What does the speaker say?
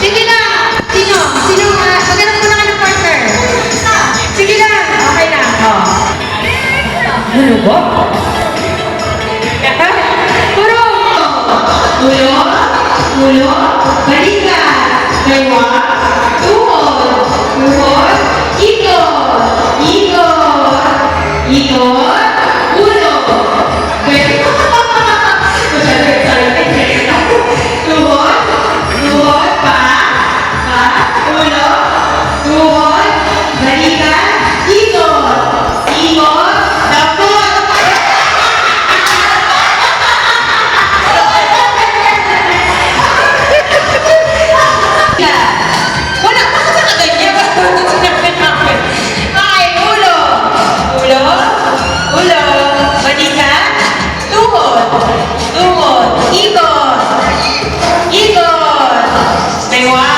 Sige na! Sino? Maghanap ko na ka ng partner. Sige na! Okay na. Ano ba? Puro! Ulo, balikat, dalawa, tuhod, ikot, ulo, tuhod, ulo, tuhod, balikat, ikot, tapos. Wala pa sa ganyan. Sinabi namin. Okay, ulo, balikat, tuhod, ikot, dalawa,